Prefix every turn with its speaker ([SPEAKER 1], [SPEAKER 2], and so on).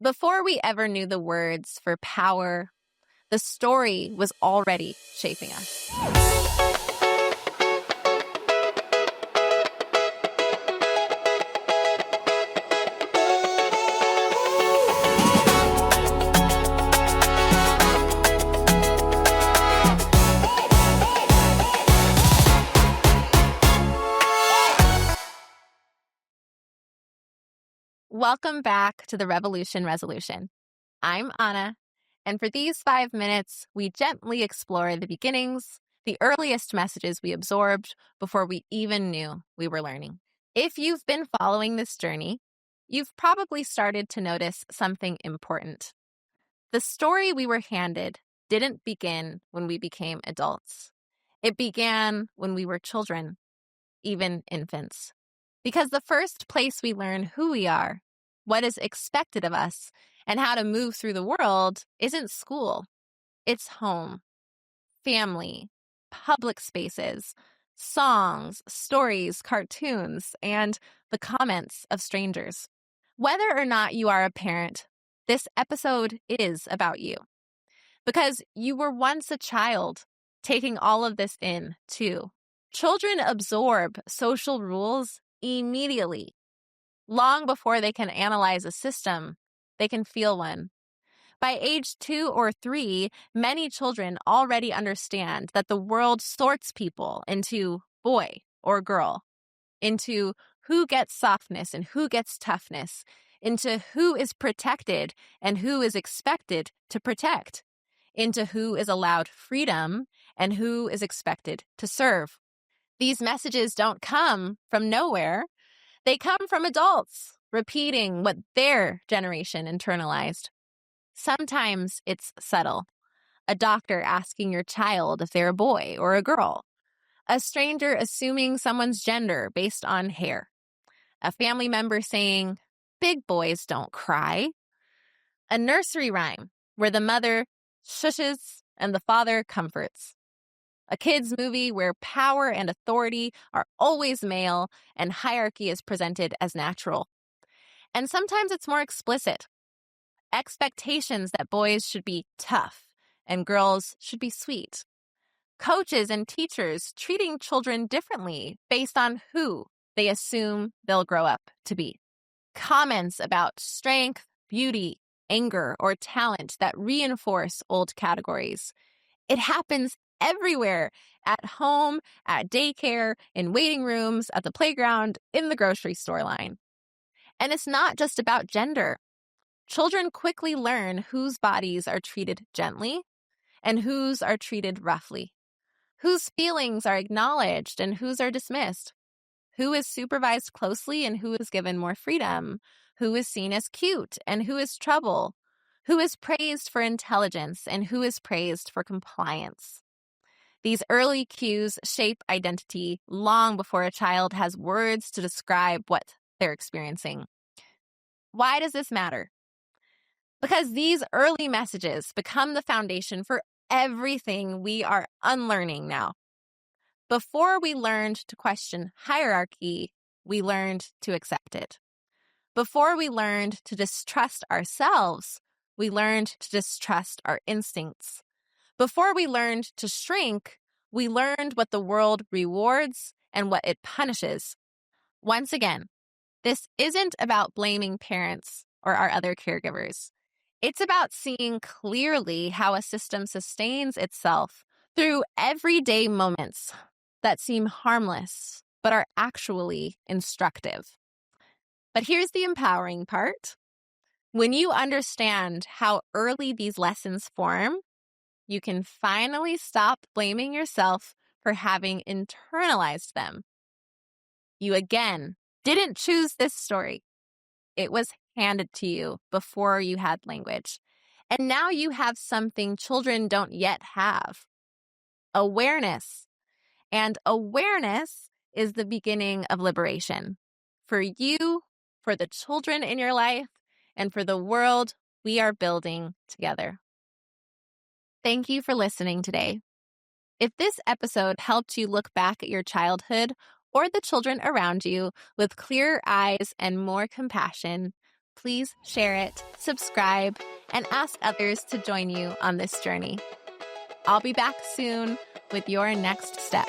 [SPEAKER 1] Before we ever knew the words for power, the story was already shaping us. Welcome back to the Revolution Resolution. I'm Anna, and for these 5 minutes, we gently explore the beginnings, the earliest messages we absorbed before we even knew we were learning. If you've been following this journey, you've probably started to notice something important. The story we were handed didn't begin when we became adults. It began when we were children, even infants. Because the first place we learn who we are, what is expected of us, and how to move through the world isn't school. It's home, family, public spaces, songs, stories, cartoons, and the comments of strangers. Whether or not you are a parent, this episode is about you. Because you were once a child, taking all of this in, too. Children absorb social rules immediately. Long before they can analyze a system, they can feel one. By age 2 or 3, many children already understand that the world sorts people into boy or girl, into who gets softness and who gets toughness, into who is protected and who is expected to protect, into who is allowed freedom and who is expected to serve. These messages don't come from nowhere. They come from adults repeating what their generation internalized. Sometimes it's subtle. A doctor asking your child if they're a boy or a girl. A stranger assuming someone's gender based on hair. A family member saying, "Big boys don't cry." A nursery rhyme where the mother shushes and the father comforts. A kid's movie where power and authority are always male and hierarchy is presented as natural. And sometimes it's more explicit. Expectations that boys should be tough and girls should be sweet. Coaches and teachers treating children differently based on who they assume they'll grow up to be. Comments about strength, beauty, anger, or talent that reinforce old categories. It happens everywhere, at home, at daycare, in waiting rooms, at the playground, in the grocery store line. And it's not just about gender. Children quickly learn whose bodies are treated gently and whose are treated roughly, whose feelings are acknowledged and whose are dismissed, who is supervised closely and who is given more freedom, who is seen as cute and who is trouble, who is praised for intelligence and who is praised for compliance. These early cues shape identity long before a child has words to describe what they're experiencing. Why does this matter? Because these early messages become the foundation for everything we are unlearning now. Before we learned to question hierarchy, we learned to accept it. Before we learned to distrust ourselves, we learned to distrust our instincts. Before we learned to shrink, we learned what the world rewards and what it punishes. Once again, this isn't about blaming parents or our other caregivers. It's about seeing clearly how a system sustains itself through everyday moments that seem harmless but are actually instructive. But here's the empowering part. When you understand how early these lessons form, you can finally stop blaming yourself for having internalized them. You again didn't choose this story. It was handed to you before you had language. And now you have something children don't yet have: awareness. And awareness is the beginning of liberation for you, for the children in your life, and for the world we are building together. Thank you for listening today. If this episode helped you look back at your childhood or the children around you with clearer eyes and more compassion, please share it, subscribe, and ask others to join you on this journey. I'll be back soon with your next step.